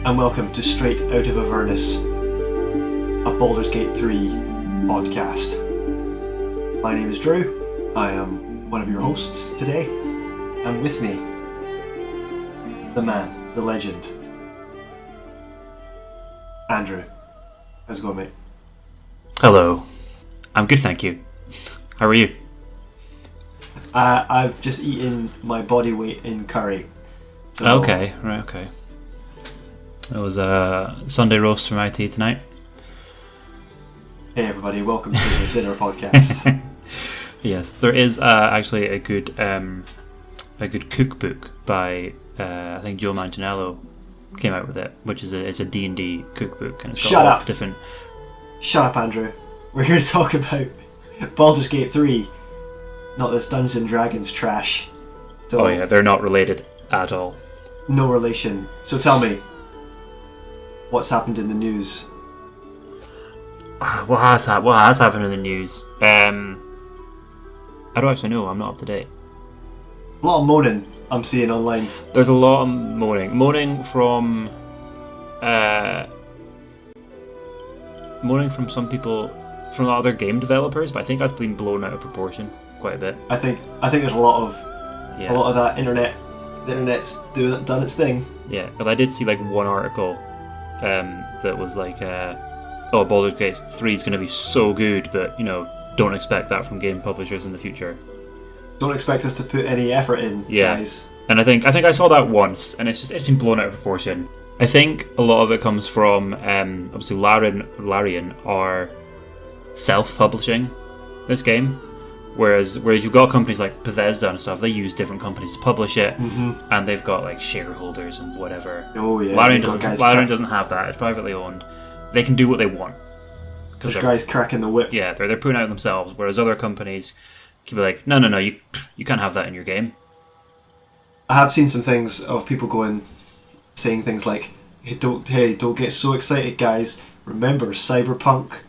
and welcome to Straight Out of Avernus, a Baldur's Gate 3 podcast. My name is Drew, I am one of your hosts today, and with me, the man, the legend, Andrew. How's it going, mate? Hello. I'm good, thank you. How are you? I've just eaten my body weight in curry. So Okay. It was a Sunday roast from IT tonight. Hey everybody, welcome to the dinner podcast. Yes, there is actually a good cookbook by I think Joe Manganiello came out with it, which is it's a D&D cookbook, and it's got Shut all up. different. Shut up, Andrew. We're here to talk about Baldur's Gate 3, not this Dungeons and Dragons trash. So, Oh yeah, they're not related at all. no relation. So tell me, what's happened in the news? What has happened in the news? I don't actually know. I'm not up to date. A lot of moaning I'm seeing online. There's a lot of moaning from some people, from other game developers, but I think that's been blown out of proportion quite a bit. I think there's a lot of that internet. The internet's done its thing. Yeah, but I did see like one article that was like, "Oh, Baldur's Gate 3 is going to be so good, but don't expect that from game publishers in the future." Don't expect us to put any effort in, Yeah. guys. And I think I saw that once, and it's been blown out of proportion. I think a lot of it comes from obviously Larian are self-publishing this game, whereas you've got companies like Bethesda and stuff, they use different companies to publish it, and they've got like shareholders and whatever. Oh yeah. Larian they've got doesn't have that. It's privately owned. They can do what they want There's guys cracking the whip. yeah, they're putting out themselves, whereas other companies can be like, no, you can't have that in your game. I have seen some things of people saying things like, hey, don't get so excited, guys. Remember Cyberpunk?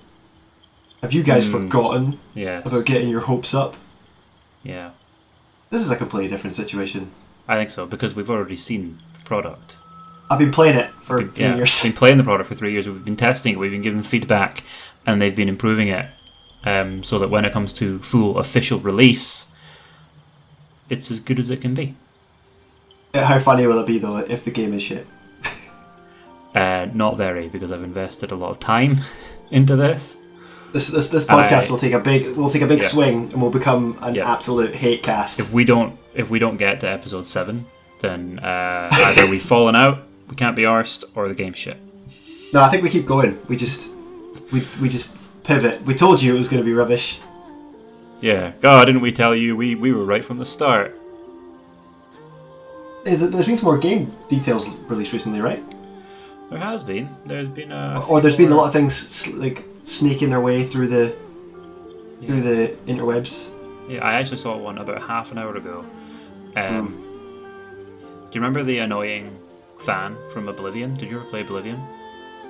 Have you guys forgotten Yes. about getting your hopes up? Yeah, This is a completely different situation. I think so, because we've already seen the product. I've been playing it for 3 Yeah, years. we've been playing the product for 3 years. We've been testing it. We've been giving feedback, and they've been improving it, so that when it comes to full official release, it's as good as it can be. How funny will it be though if the game is shit? Not very, because I've invested a lot of time into this. This podcast will take a big Yeah. swing and will become an Yeah. absolute hate cast. If we don't get to episode 7, then either we've fallen out, we can't be arsed, or the game's shit. No, I think we keep going. We just pivot. We told you it was going to be rubbish. Yeah, God, didn't we tell you? We were right from the start. There's been some more game details released recently, right? There has been. There's been Or there's been a lot of things like snaking their way through the interwebs. Yeah, I actually saw one about half an hour ago. Do you remember the annoying fan from Oblivion? Did you ever play Oblivion?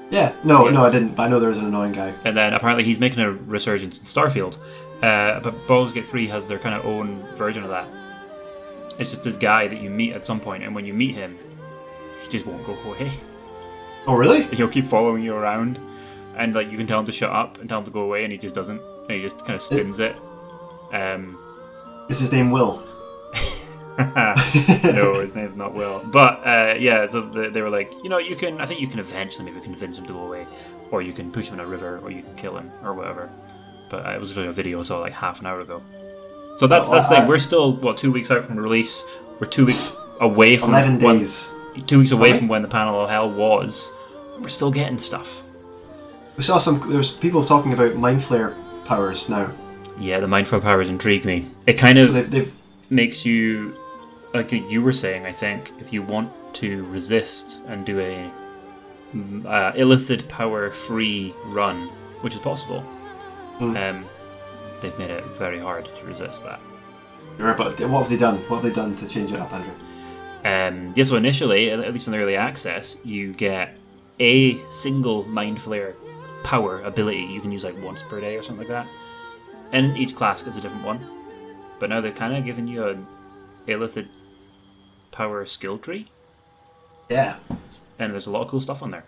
Yeah, no, Yeah. I didn't. But I know there's an annoying guy. And then apparently he's making a resurgence in Starfield. But Baldur's Gate 3 has their kind of own version of that. It's just this guy that you meet at some point, and when you meet him, he just won't go away. Oh, really? He'll keep following you around, and like you can tell him to shut up and tell him to go away, and he just doesn't. And he just kind of spins it. Is his name Will? No, his name's not Will. But yeah, so they were like, you can. I think you can eventually maybe convince him to go away, or you can push him in a river, or you can kill him, or whatever. But it was really a video I saw like half an hour ago. So that's the thing. We're still 2 weeks out from release. We're 2 weeks away from 11 days. 2 weeks away Are we? from when the Panel of Hell was. We're still getting stuff. We saw there's people talking about Mind Flare powers now. Yeah, the Mindful powers intrigue me. It kind of They've makes you, like you were saying, I think, if you want to resist and do a illithid power free run, which is possible, they've made it very hard to resist that. But what have they done? What have they done to change it up, Andrew? Yeah, so initially, at least in the early access, you get a single Mind Flare power ability you can use like once per day or something like that. And each class gets a different one. But now they've kind of given you an illithid power skill tree. Yeah. and there's a lot of cool stuff on there.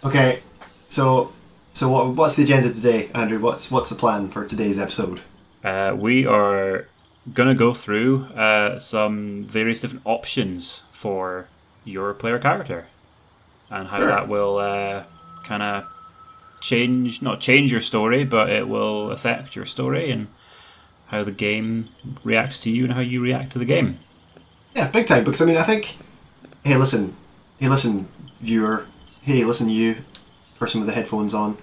Okay, so what's the agenda today, Andrew? What's the plan for today's episode? We are going to go through some various different options for your player character and how that will kind of not change your story, but it will affect your story and how the game reacts to you and how you react to the game. Yeah, big time, because I think, hey listen viewer, hey listen you, person with the headphones on,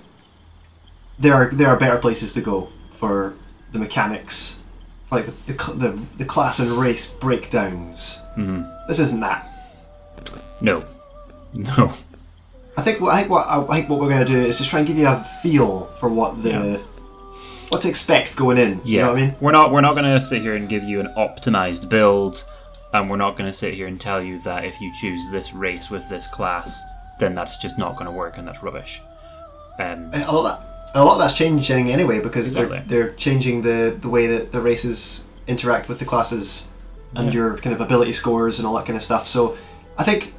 there are better places to go for the mechanics, for like the class and race breakdowns. Mm-hmm. This isn't that. No. I think what we're going to do is just try and give you a feel for what to expect going in. Yeah. You know what I mean? We're not going to sit here and give you an optimized build, and we're not going to sit here and tell you that if you choose this race with this class, then that's just not going to work and that's rubbish. A lot of that's changing anyway, because Exactly. they're changing the way that the races interact with the classes and your kind of ability scores and all that kind of stuff. So I think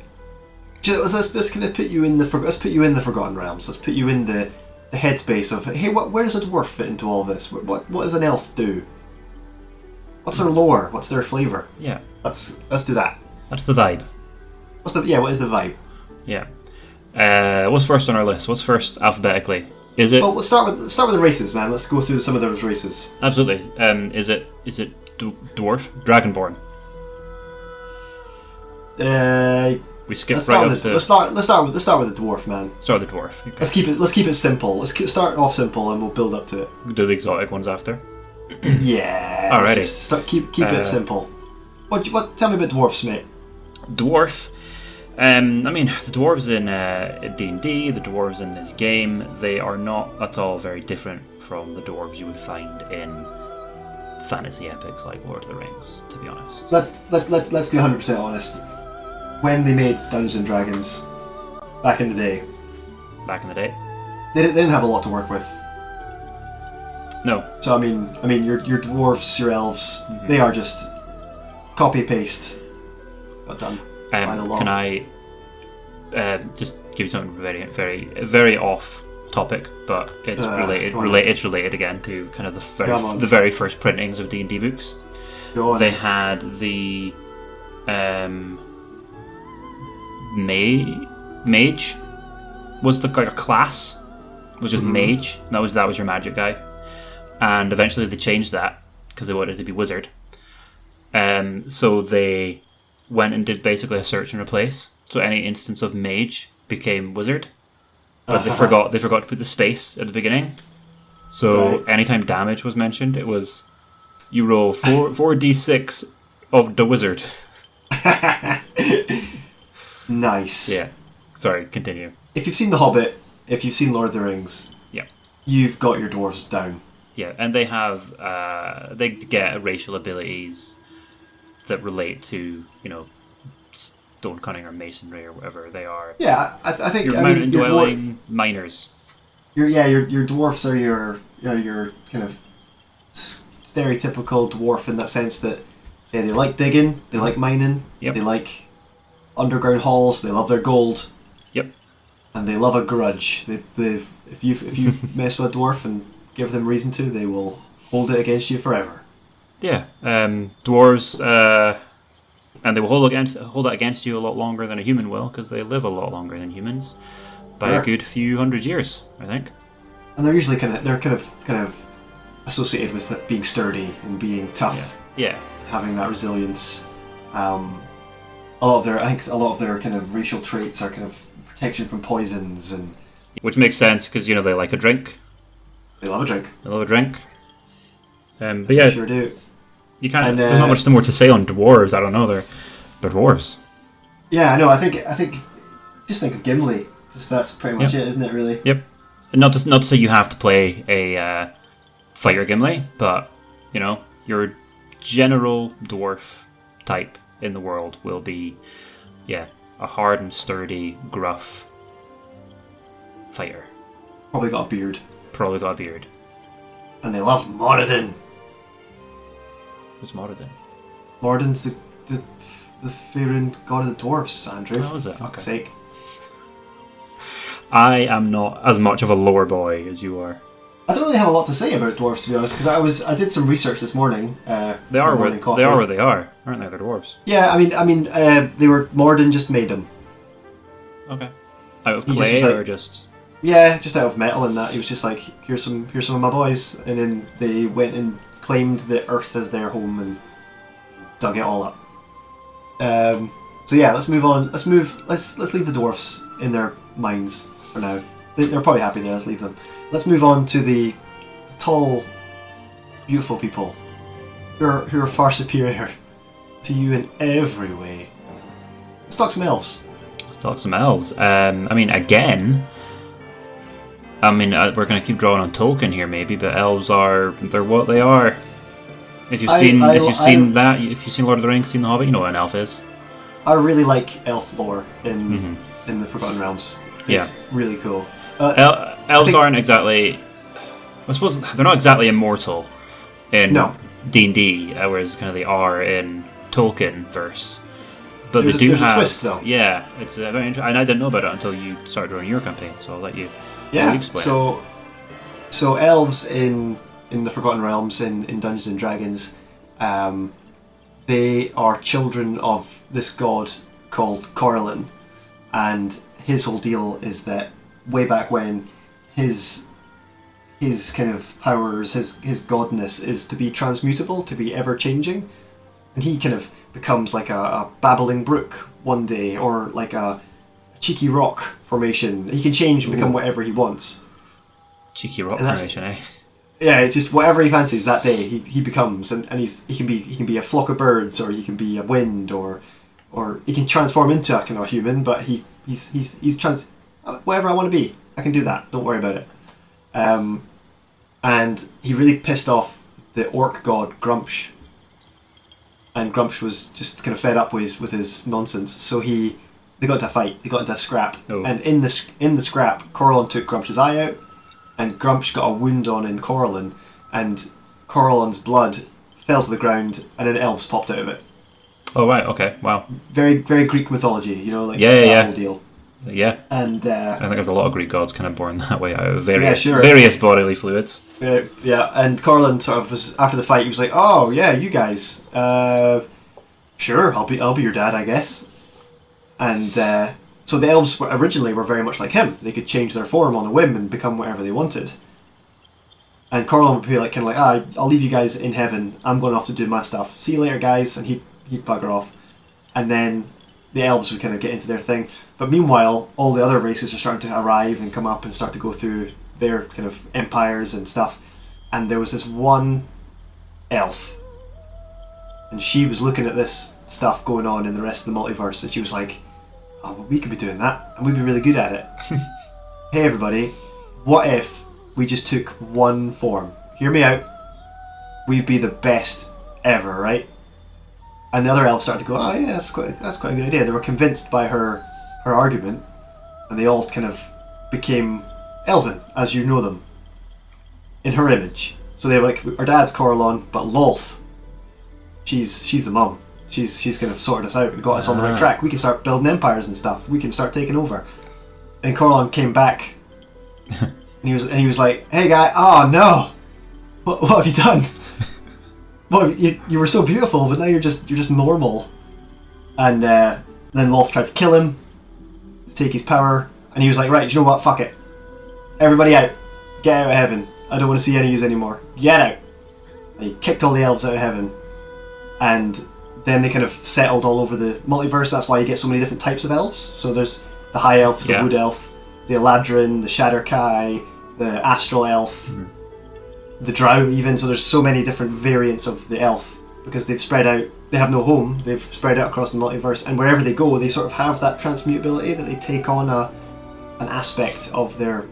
let's kind of put you in the Forgotten Realms. Let's put you in the headspace of, hey, where does a dwarf fit into all this? What does an elf do? What's their lore? What's their flavour? Yeah. Let's do that. That's the vibe. What is the vibe? Yeah. What's first on our list? What's first alphabetically? Is it? Well, let's start with the races, man. Let's go through some of those races. Absolutely. Is it dwarf? Dragonborn. We skip Let's right start up with to. let's start with the dwarf, man. Start with the dwarf. Okay. Let's keep it simple. Start off simple and we'll build up to it. We do the exotic ones after. Yeah. Alrighty. Just keep it simple. What? Tell me about dwarfs, mate. Dwarf. The dwarves in D&D, the dwarves in this game, they are not at all very different from the dwarves you would find in fantasy epics like Lord of the Rings, to be honest. Let's be 100% honest. When they made Dungeons and Dragons back in the day, They they didn't have a lot to work with. No. So I mean your dwarves, your elves, they are just copy paste, but done by the law. Can I just give you something very, very, very off topic, but it's It's related again to kind of the very first printings of D&D books. Go on. They had the mage was the like a class, was just mage. That was your magic guy, and eventually they changed that because they wanted to be wizard. So they went and did basically a search and replace. So any instance of mage became wizard, but they forgot to put the space at the beginning. So anytime damage was mentioned, it was you roll 4d6 of the wizard. Nice. Yeah. Sorry, continue. If you've seen The Hobbit, if you've seen Lord of the Rings, Yeah. you've got your dwarves down. Yeah, and they have they get racial abilities that relate to stone cutting or masonry or whatever they are. Yeah, I think Your your mountain-dwelling miners. your dwarfs are your kind of stereotypical dwarf in that sense that they like digging, they like mining, Yep. they like underground halls, they love their gold, Yep. and they love a grudge. If you mess with a dwarf and give them reason to, they will hold it against you forever. Yeah. Dwarves, and they will hold that against you a lot longer than a human will, because they live a lot longer than humans by a good few hundred years, I think. And they're usually kind of associated with like, being sturdy and being tough. Yeah. Having that resilience. A lot of their kind of racial traits are kind of protection from poisons, and Which makes sense because they like a drink. they love a drink. They love a drink. But yeah, Sure do. you can't. And, there's not much more to say on dwarves. I don't know. They're dwarves. Yeah, no, I think just think of Gimli. Just that's pretty much it, isn't it? Really. Yep. And not to say you have to play a fighter Gimli, but your general dwarf type in the world will be, a hard and sturdy, gruff fighter. Probably got a beard. Probably got a beard. And they love Moradin. Who's Moradin? Moradin's the Faerun god of the dwarves, Andrew. Oh, is it? For fuck's Okay. sake. I am not as much of a lore boy as you are. I don't really have a lot to say about dwarves, to be honest, because I did some research this morning. They are morning coffee. they are where they are, aren't they? They're dwarves. Yeah, I mean, they were Morden just made them. Okay. Out of He just clay was like- or just? Yeah, just out of metal and that. He was just like, here's some of my boys, and then they went and claimed the Earth as their home and dug it all up. So yeah, let's move on. Let's leave the dwarfs in their minds for now. They're probably happy there. Let's leave them. Let's move on to the tall, beautiful people who are far superior to you in every way. Let's talk some elves. Let's talk some elves. I mean, again. I mean, we're going to keep drawing on Tolkien here, maybe, but elves they're what they are. If you've seen Lord of the Rings, seen The Hobbit, you know what an elf is. I really like elf lore in the Forgotten Realms. It's really cool. Elves aren't exactly. I suppose they're not exactly immortal in D&D, whereas kind of they are in Tolkien verse. But there's they do a have twist, though. Yeah, it's very interesting, and I didn't know about it until you started running your campaign. So I'll let you. Yeah. Explain. So elves in the Forgotten Realms in Dungeons and Dragons, they are children of this god called Corellin, and his whole deal is that way back when his kind of powers, his godness is to be transmutable, to be ever changing, and he kind of becomes like a babbling brook one day, or like a cheeky rock formation. He can change and become whatever he wants. Cheeky rock formation, eh? Yeah, it's just whatever he fancies that day. He becomes, and he can be a flock of birds, or he can be a wind, or he can transform into a kind of human. But he's whatever I want to be, I can do that. Don't worry about it. And he really pissed off the orc god Grumpsh, and Grumpsh was just kind of fed up with his nonsense. So they got into a fight. They got into a scrap, and in the scrap, Corellin took Grumpsh's eye out. And Grumpsh got a wound in Corellin, and Corellin's blood fell to the ground, and then elves popped out of it. Oh right, okay, wow. Very, very Greek mythology, like that whole deal. Yeah. And I think there's a lot of Greek gods kind of born that way out of various bodily fluids. Yeah, and Corellin sort of was, after the fight, he was like, "Oh yeah, you guys, sure, I'll be your dad, I guess." And so the elves originally were very much like him. They could change their form on a whim and become whatever they wanted. And Corellin would be like, kind of like, I'll leave you guys in heaven. I'm going off to do my stuff. See you later, guys. And he'd bugger off. And then the elves would kind of get into their thing. But meanwhile, all the other races are starting to arrive and come up and start to go through their kind of empires and stuff. And there was this one elf. And she was looking at this stuff going on in the rest of the multiverse. And she was like, "Oh, well, we could be doing that, and we'd be really good at it." Hey everybody, what if we just took one form? Hear me out. We'd be the best ever, right? And the other elves started to go, "Oh yeah, that's quite a good idea." They were convinced by her argument, and they all kind of became elven, as you know them, in her image. So they were like, "Our dad's Corellon, but Lolth, she's the mum. She's kind of sorted us out and got us on the right track. We can start building empires and stuff. We can start taking over." And Corellon came back, and he was like, "Hey guy, oh no, what have you done? Well, you were so beautiful, but now you're just normal." And then Lolth tried to kill him, to take his power, and he was like, "Right, you know what? Fuck it. Everybody out. Get out of heaven. I don't want to see any of you anymore. Get out." And he kicked all the elves out of heaven, and then they kind of settled all over the multiverse. That's why you get so many different types of elves. So there's the High Elf, the Wood Elf, the Eladrin, the Shadar-kai, the Astral Elf, the Drow even. So there's so many different variants of the elf, because they've spread out. They have no home. They've spread out across the multiverse, and wherever they go, they sort of have that transmutability, that they take on an aspect of their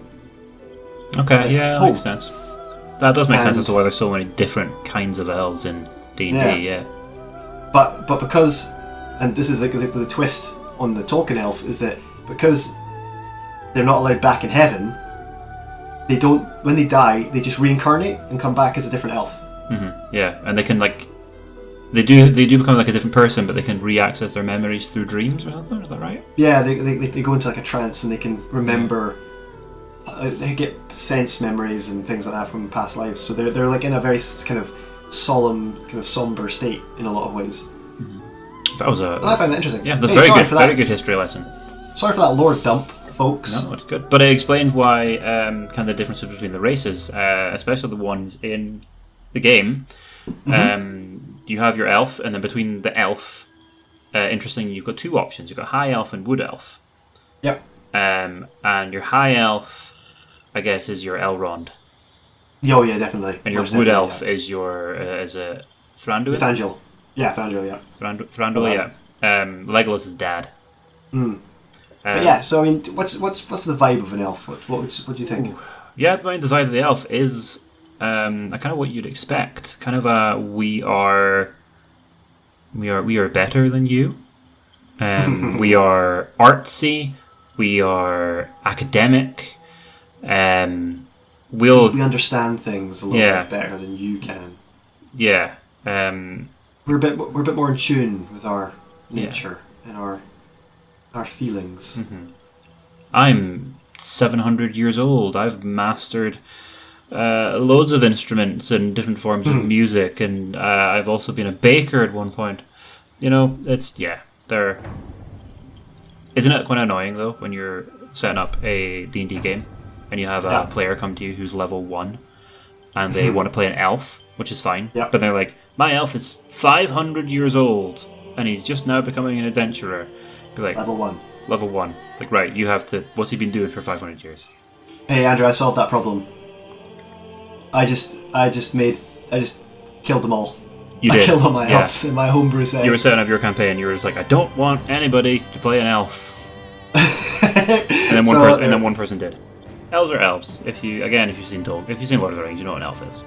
Okay, yeah, that home. makes sense. That does make sense as to why there's so many different kinds of elves in D&D, yeah. But because, and this is like the twist on the Tolkien elf, is that because they're not allowed back in heaven, they don't, when they die, they just reincarnate and come back as a different elf. Yeah, and they can They do become like a different person, but they can re-access their memories through dreams or something. Is that right? Yeah, they go into like a trance and they can remember. They get sense memories and things like that from past lives. So they're like in a very kind of solemn, kind of somber state in a lot of ways. That was And I find that interesting. yeah, that's Hey, very sorry good. for that. Very good history lesson. Sorry for that lore dump, folks. No, that's good. But it explains why kind of the differences between the races, especially the ones in the game. You have your elf, and then between the elf, interestingly, you've got two options. You've got high elf and wood elf. Yep. And your high elf, I guess, is your Elrond, Oh yeah, definitely. and your Most wood definitely, elf is your is a Thranduil. Thranduil. Yeah, Thranduil. Yeah. Thranduil, yeah. Legolas is dad. But yeah, so I mean, what's the vibe of an elf? What do you think? Yeah, I mean, the vibe of the elf is kind of what you'd expect. Kind of a we are better than you. We are artsy. We are academic. We understand things a little bit better than you can. Yeah. We're a bit more in tune with our nature and our feelings. I'm 700 years old. I've mastered loads of instruments and different forms of music, and I've also been a baker at one point. You know, they're... Isn't it quite annoying, though, when you're setting up a D&D game, and you have a player come to you who's level 1, and they want to play an elf, which is fine, but they're like, my elf is 500 years old, and he's just now becoming an adventurer. You're like, Level 1. Level 1. Like, right, you have to... What's he been doing for 500 years? Hey, Andrew, I solved that problem. I just killed them all. You did. I killed all my elves in my homebrew setting. You were setting up your campaign, you were just like, I don't want anybody to play an elf. And then one person did. Elves are elves. If you've seen Lord of the Rings, you know what an elf is.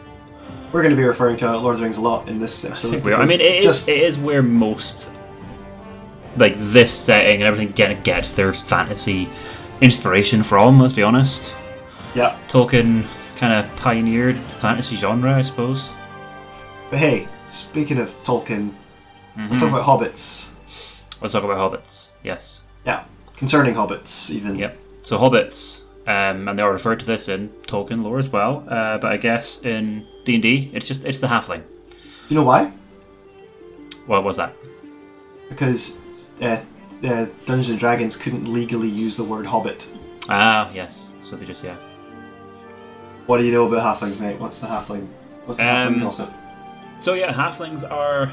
We're going to be referring to Lord of the Rings a lot in this episode. I mean, it is where most, like, this setting and everything gets their fantasy inspiration from, let's be honest. Yeah. Tolkien kind of pioneered the fantasy genre, I suppose. But hey, speaking of Tolkien, let's talk about hobbits. Let's talk about hobbits, yes. Yeah, concerning hobbits, even. Yep. So hobbits, and they are referred to this in Tolkien lore as well, but I guess in D&D, it's the halfling. Do you know why? What was that? Because Dungeons and Dragons couldn't legally use the word hobbit. Ah, yes. So they just, What do you know about halflings, mate? What's the halfling gossip? So yeah, halflings are...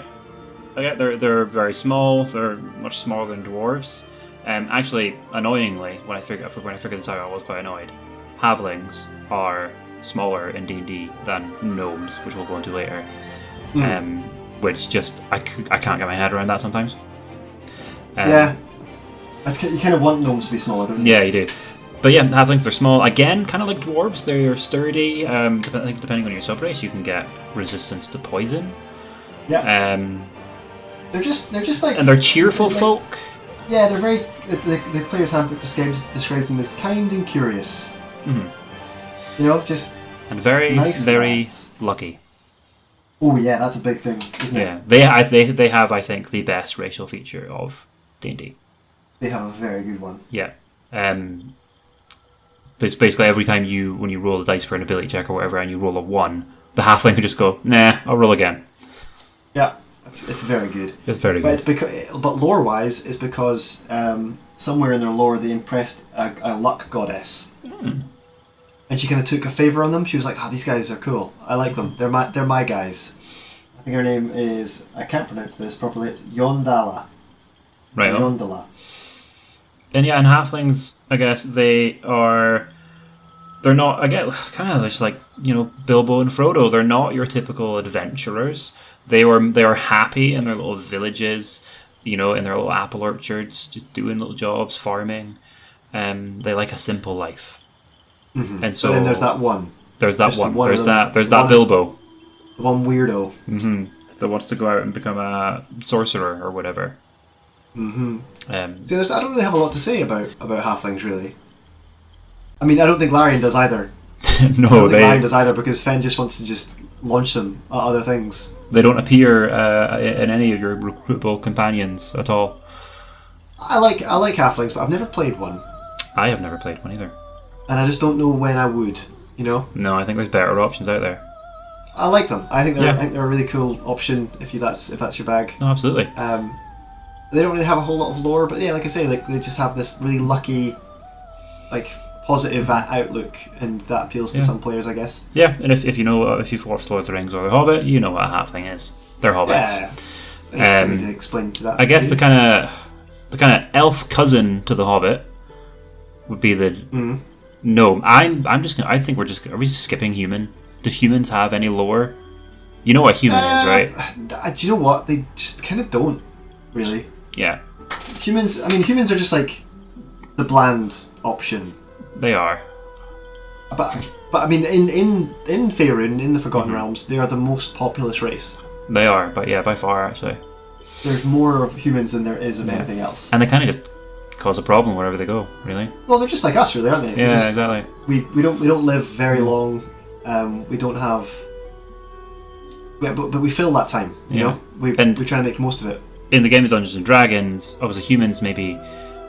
they're very small. They're much smaller than dwarves. Actually, annoyingly, when I figured this out, I was quite annoyed. Halflings are smaller in D&D than gnomes, which we'll go into later. Which just I can't get my head around that sometimes. Yeah, you kind of want gnomes to be smaller, don't you? Yeah, you do. But yeah, halflings, they're small. Again, kind of like dwarves, they're sturdy. I think depending on your subrace, you can get resistance to poison. Yeah. They're just like... And they're cheerful folk. Yeah, they're very... The player's handbook describes them as kind and curious. You know, just... And very, nice very lads. lucky. Oh yeah, that's a big thing, isn't it? Yeah, they have, I think, the best racial feature of D&D. They have a very good one. Yeah. But basically every time when you roll the dice for an ability check or whatever and you roll a 1, the halfling can just go, nah, I'll roll again. Yeah, it's very good. It's very good. But lore-wise, it's because somewhere in their lore they impressed a luck goddess. And she kind of took a favour on them. She was like, these guys are cool. I like them. They're my guys. I think her name is... I can't pronounce this properly. It's Yondala. Right. Yondala. And yeah, and halflings, I guess, they're not, again, kind of just like, Bilbo and Frodo, they're not your typical adventurers. They are happy in their little villages, in their little apple orchards, just doing little jobs, farming. They like a simple life. Mm-hmm. And so but then there's that one. There's that one. There's that Bilbo. The one weirdo. Mm-hmm. That wants to go out and become a sorcerer or whatever. Mm-hmm. I don't really have a lot to say about halflings, really. I mean, I don't think Larian does either. No, Larian does either because Fen just wants to just launch them at other things. They don't appear in any of your recruitable companions at all. I like halflings, but I've never played one, I have never played one either. and I just don't know when I would. You know, No, I think there's better options out there. I like them. I think Yeah. they're a really cool option if that's your bag. No, absolutely. They don't really have a whole lot of lore, but yeah, like I say, like they just have this really lucky, like positive outlook, and that appeals to Yeah. some players, I guess. Yeah, and if you know if you've watched Lord of the Rings or The Hobbit, you know what a halfling is. They're hobbits. Yeah. I don't need to Um, explain to that. I guess to the kind of elf cousin to the Hobbit would be the gnome. I think are we skipping human? Do humans have any lore? You know what a human is, right? Do you know what? They just kind of don't, really. Yeah, Humans are just like the bland option. they are. But I mean, in Faerun, in the Forgotten Mm-hmm. Realms, they are the most populous race. They are, but yeah, by far actually. There's more of humans than there is of anything else. And they kind of just cause a problem wherever they go, really. Well, they're just like us, really, aren't they? Yeah, exactly. We don't live very long. We don't have. But we fill that time. You Yeah. know, we And- try and make the most of it. In the game of Dungeons and Dragons, obviously humans may be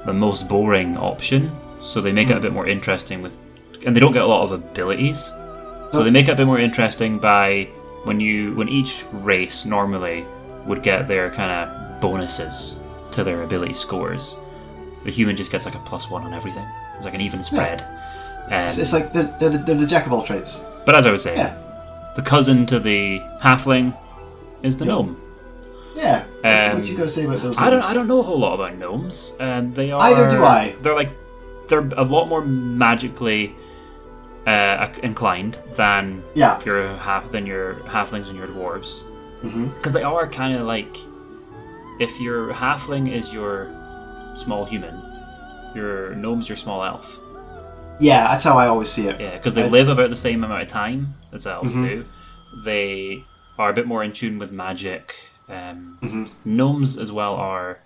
the most boring option, so they make it a bit more interesting and they don't get a lot of abilities. So Nope. they make it a bit more interesting by when each race normally would get their kind of bonuses to their ability scores. The human just gets like a +1 on everything. It's like an even spread. It's like they're the jack of all trades. But as I was saying, Yeah. the cousin to the halfling is the gnome. Yeah. What you got to say about those? I Gnomes? don't know a whole lot about gnomes. They are Either do I. They're a lot more magically inclined than Yeah. your halflings and your dwarves, Mhm. because they are kind of like, if your halfling is your small human, your gnome's your small elf. Yeah, that's how I always see it. Yeah, because they I- live about the same amount of time as elves Mhm. do. They are a bit more in tune with magic. Mhm. Gnomes as well are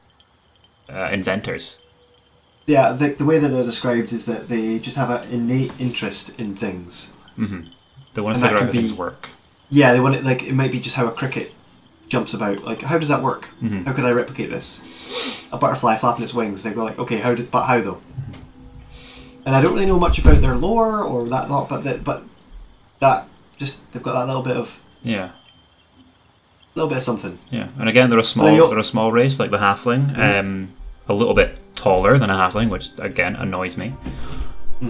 inventors. Yeah, the way that they're described is that they just have an innate interest in things. They want And to that figure out can how things be- work. Yeah, they want it like it might be just how a cricket jumps about. Like, how does that work? Mm-hmm. How could I replicate this? A butterfly flapping its wings. They go like, okay, but how though? And I don't really know much about their lore or that lot, but that just they've got that little bit of Yeah, something. yeah. And again, they're a small race like the halfling. A little bit taller than a halfling, which again annoys me. I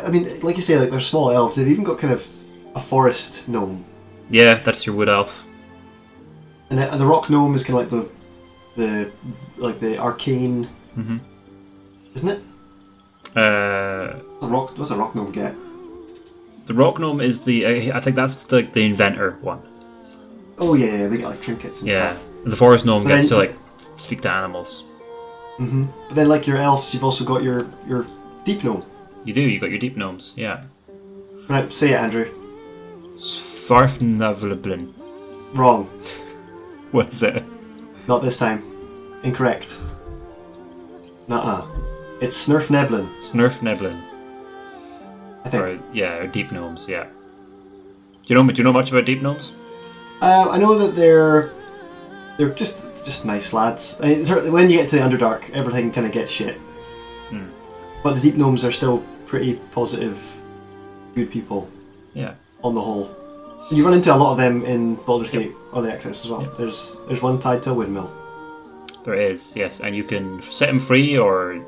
mean, like you say, like they're small elves. They've even got kind of a forest gnome, Yeah, that's your wood elf. and the rock gnome is kind of like the arcane, isn't it? What's a rock gnome get? The rock gnome is I think that's the inventor one. Oh yeah, they get like trinkets and Yeah, stuff. the forest gnome But gets to then- like speak to animals. But then, like your elves, you've also got your deep gnome. You do. You got your deep gnomes. Yeah. Right, say it, Andrew. Svarfnavleblin. Wrong. What is it? Not this time. Incorrect. Nuh-uh. It's Snurfneblin, Snurfneblin. I think. Or yeah, or deep gnomes. Yeah. Do you know much about deep gnomes? I know that they're just nice lads. I mean, when you get to the Underdark, everything kind of gets shit. But the deep gnomes are still pretty positive, good people Yeah. on the whole. And you run into a lot of them in Baldur's Gate Early Access as well. Yep. There's one tied to a windmill. There is, yes, and you can set him free or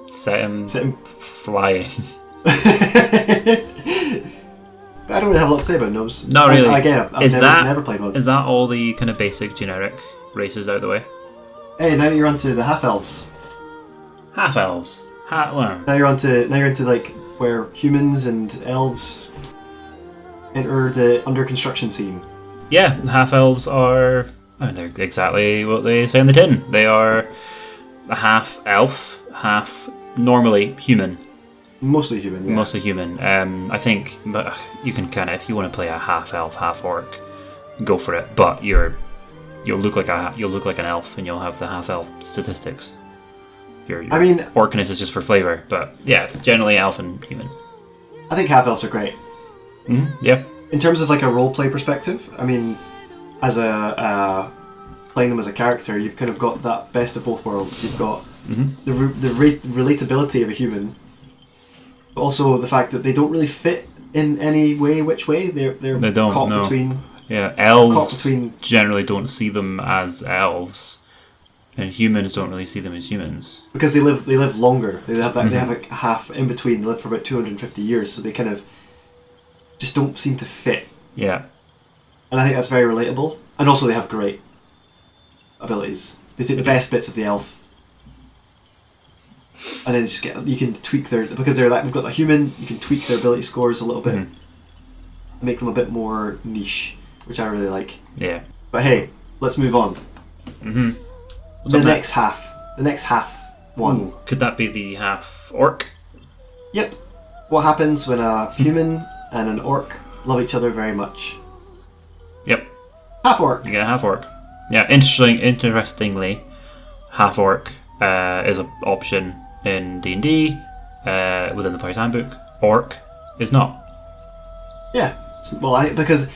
set him flying. But I don't really have a lot to say about gnomes. Not really. I've never played one. Is that all the kind of basic generic races out of the way? Hey, now you're onto the half elves. Half elves. Well, Now you're into like where humans and elves enter the under construction scene. yeah, half elves are. They're exactly what they say on the tin. They are a half elf, half normally human. Mostly human, yeah. Mostly human. I think, but you can kind of, if you want to play a half elf, half orc, go for it. But you'll look like an elf, and you'll have the half elf statistics. Your I mean, orcness is just for flavor, but yeah, it's generally elf and human. I think half elves are great. Yeah, in terms of like a roleplay perspective, I mean, as playing them as a character, you've kind of got that best of both worlds. You've got the relatability of a human, but also the fact that they don't really fit in any way. Which way they don't, caught no. between. Yeah, elves generally don't see them as elves, and humans don't really see them as humans because they live longer. They have that. They have a half in between. They live for about 250 years, so they kind of just don't seem to fit. Yeah, and I think that's very relatable. And also, they have great abilities. They take the best bits of the elf, and then you can tweak because they've got a human. You can tweak their ability scores a little bit, make them a bit more niche, which I really like. Yeah. But hey, let's move on. The next half one. Ooh, could that be the half orc? Yep. What happens when a human and an orc love each other very much? Yep. Half orc. You get a half orc. Yeah. Interestingly, half orc is an option in D&D within the Player's Handbook. Orc is not. Yeah. Well, because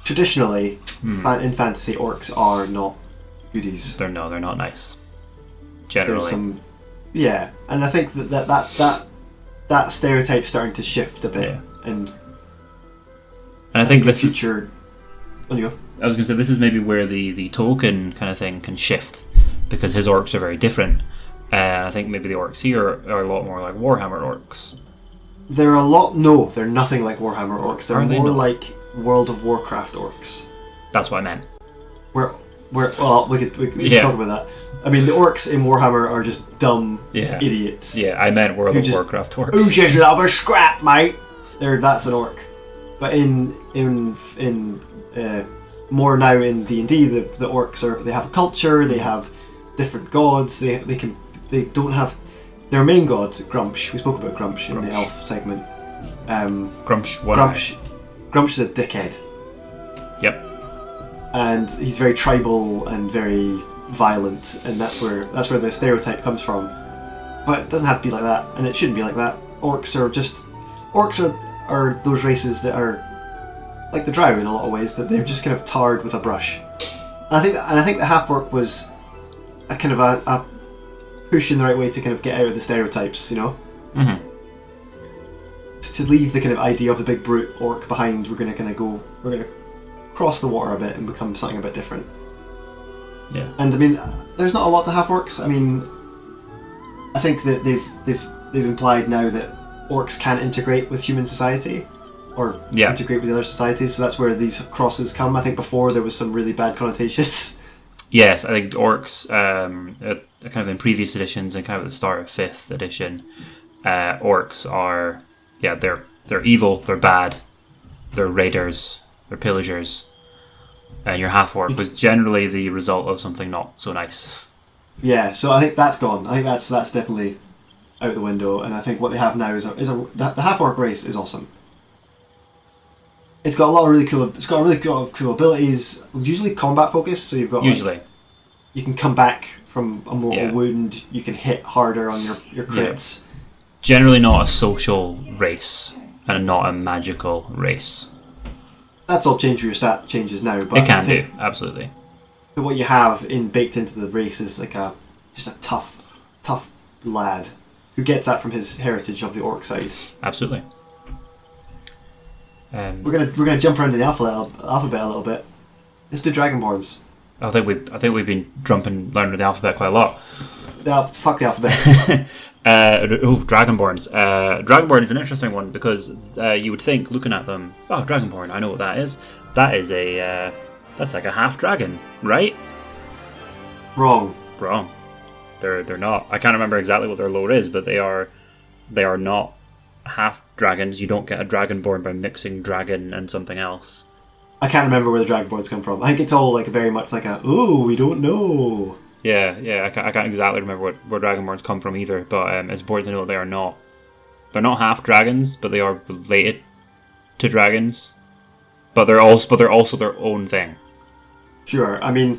traditionally in fantasy, orcs are not goodies. They're not nice. Generally. And I think that stereotype's starting to shift a bit, and I think the future. On you go. I was going to say, this is maybe where the Tolkien kind of thing can shift, because his orcs are very different. I think maybe the orcs here are a lot more like Warhammer orcs. They're nothing like Warhammer orcs. They're more like World of Warcraft orcs. That's what I meant. We can talk about that. I mean, the orcs in Warhammer are just dumb idiots. Yeah, I meant World of Warcraft orcs. Who just love a scrap, mate? That's an orc. But in more now in D&D, the orcs they have a culture. They have different gods. They don't have their main god, Grumsh. We spoke about Grumsh in the elf segment. Grumsh is a dickhead. Yep. And he's very tribal and very violent, and that's where the stereotype comes from. But it doesn't have to be like that, and it shouldn't be like that. Orcs are those races that are like the Drow in a lot of ways, that they're just kind of tarred with a brush. And I think the half orc was a kind of a push in the right way to kind of get out of the stereotypes, you know. To leave the kind of idea of the big brute orc behind. We're gonna cross the water a bit and become something a bit different. Yeah. And I mean, there's not a lot to half orcs. I mean, I think that they've implied now that orcs can integrate with human society, or integrate with the other societies. So that's where these crosses come. I think before there was some really bad connotations. Yes, I think orcs, kind of in previous editions and kind of at the start of 5th edition, orcs are, they're evil, they're bad, they're raiders, they're pillagers, and your half-orc was generally the result of something not so nice. Yeah, so I think that's gone. I think that's definitely out the window, and I think what they have now is the half-orc race is awesome. It's got a lot of really cool abilities, usually combat focused, so you've got you can come back from a mortal wound, you can hit harder on your crits. Yeah. Generally not a social race, and not a magical race. That's all changed with your stat changes now, but it can do, absolutely. But what you have baked into the race is like just a tough lad who gets that from his heritage of the orc side. Absolutely. We're gonna jump around in the alphabet a little bit. Let's do Dragonborns. I think we've been learning the alphabet quite a lot. Fuck the alphabet. Dragonborns. Dragonborn is an interesting one because you would think, looking at them, Dragonborn, I know what that is. That is that's like a half dragon, right? Wrong. They're not. I can't remember exactly what their lore is, but they are not half dragons. You don't get a dragonborn by mixing dragon and something else. I can't remember where the Dragonborns come from. I think it's all like very much like we don't know. Yeah, I can't exactly remember where Dragonborns come from either, but it's important to know they are not. They're not half dragons, but they are related to dragons. But they're also their own thing. Sure. I mean,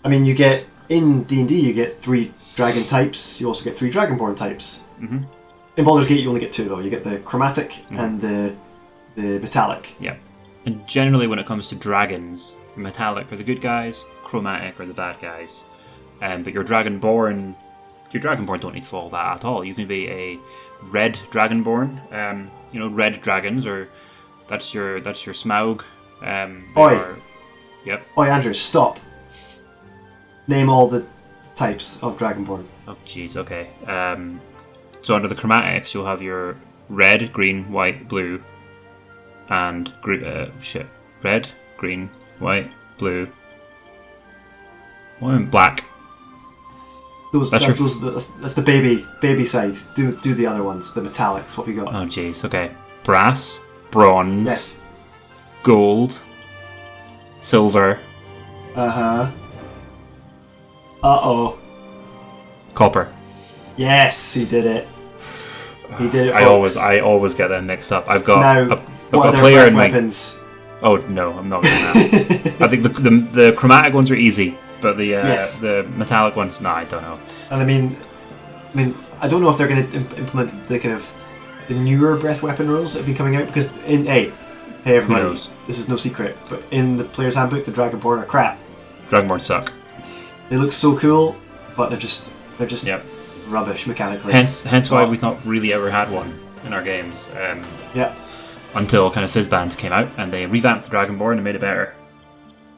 you get in D&D you get 3 dragon types. You also get 3 Dragonborn types. Mm-hmm. In Baldur's Gate you only get 2 though. You get the chromatic and the metallic. Yeah. And generally, when it comes to dragons, metallic are the good guys, chromatic are the bad guys. But your Dragonborn don't need to follow that at all. You can be a red Dragonborn. Red dragons, or that's your Smaug. Yep. Oi, Andrew, stop. Name all the types of Dragonborn. Oh, jeez. Okay. So under the chromatics, you'll have your red, green, white, blue, and red, green, white, blue, and black. That's the baby side. Do the other ones, the metallics. What we got? Oh, jeez. Okay. Brass, bronze, Yes. gold, silver, Uh oh. copper. Yes, he did it. He did it, I folks. always get them mixed up. I've got Now, I've what got are a their player breath in my. weapons? Oh no, I'm not doing that. I think the chromatic ones are easy, but Yes. the metallic ones, no, I don't know. And I mean, I don't know if they're going to implement the kind of the newer breath weapon rules that have been coming out, because hey everybody, knows? this is no secret, but in the player's handbook, the Dragonborn are crap. Dragonborn suck. They look so cool, but they're just Yep. rubbish mechanically. Hence why we've not really ever had one in our games. Yeah, Until kind of Fizzbands came out and they revamped the Dragonborn and made it better.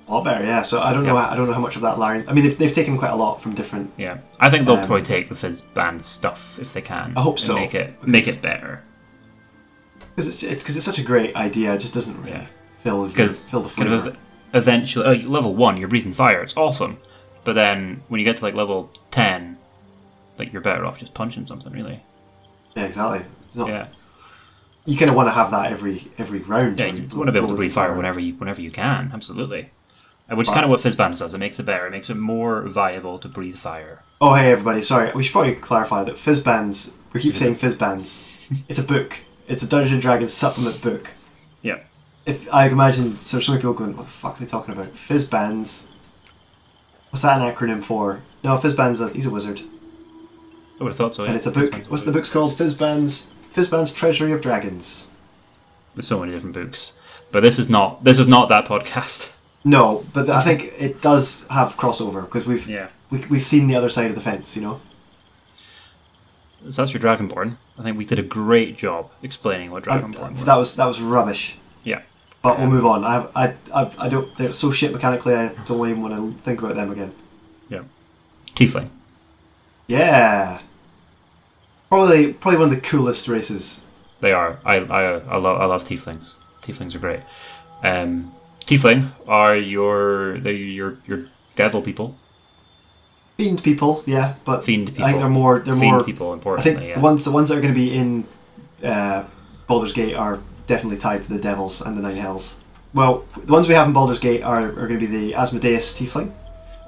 a lot better. Yeah, so I don't know. I don't know how much of that Larian. I mean, they've taken quite a lot from different. Yeah, I think they'll probably take the Fizzband stuff if they can. I hope so, And make it better. Because it's such a great idea. It just doesn't really fill the flavor. Kind of eventually, level 1, you're breathing fire. It's awesome, but then when you get to like level 10, like you're better off just punching something, really. Yeah, exactly. Yeah. You kind of want to have that every round. Yeah, you want to be able to breathe fire whenever you can. Absolutely. Which is kind of what Fizzbands does. It makes it better. It makes it more viable to breathe fire. Oh, hey everybody! Sorry, we should probably clarify that Fizzbands. We keep saying Fizzbands. It's a book. It's a Dungeons and Dragons supplement book. Yeah. If I imagine, so many people going, "What the fuck are they talking about?" Fizzbands. What's that an acronym for? No, Fizzbands. He's a wizard. I would have thought so. Yeah. And it's a book. What's the book's called? Fizzbands Treasury of Dragons. There's so many different books, but this is not that podcast. No, but I think it does have crossover because we've seen the other side of the fence, you know. So that's your Dragonborn. I think we did a great job explaining what Dragonborn was. That was rubbish. Yeah. But we'll move on. I don't. They're so shit mechanically. I don't even want to think about them again. Yeah. Tiefling. Yeah. Probably one of the coolest races. They are. I love Tieflings. Tieflings are great. Tiefling are your devil people. Fiend people, yeah, but Fiend people. I think they're more. Fiend people, I importantly. think the ones that are going to be in Baldur's Gate are definitely tied to the devils and the Nine Hells. Well, the ones we have in Baldur's Gate are going to be the Asmodeus Tiefling.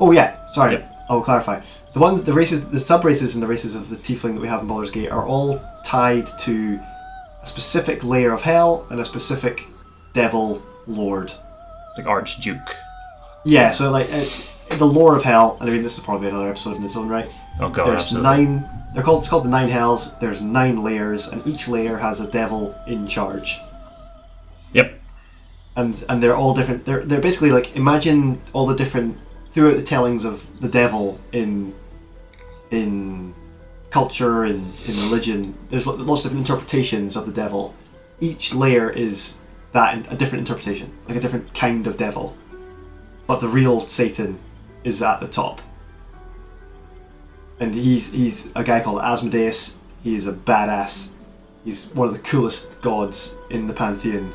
Oh yeah, sorry, Yep. I will clarify. The races, the sub races, and the races of the Tiefling that we have in Baldur's Gate are all tied to a specific layer of hell and a specific devil lord. Like Archduke. Yeah, so like the lore of hell, and I mean this is probably another episode in its own right. Oh god, There's absolutely. 9. It's called the Nine Hells. There's 9 layers, and each layer has a devil in charge. Yep. And they're all different. They're basically like, imagine all the different throughout the tellings of the devil in culture, in religion. There's lots of different interpretations of the devil. Each layer is a different interpretation, like a different kind of devil. But the real Satan is at the top. And he's a guy called Asmodeus. He is a badass. He's one of the coolest gods in the pantheon.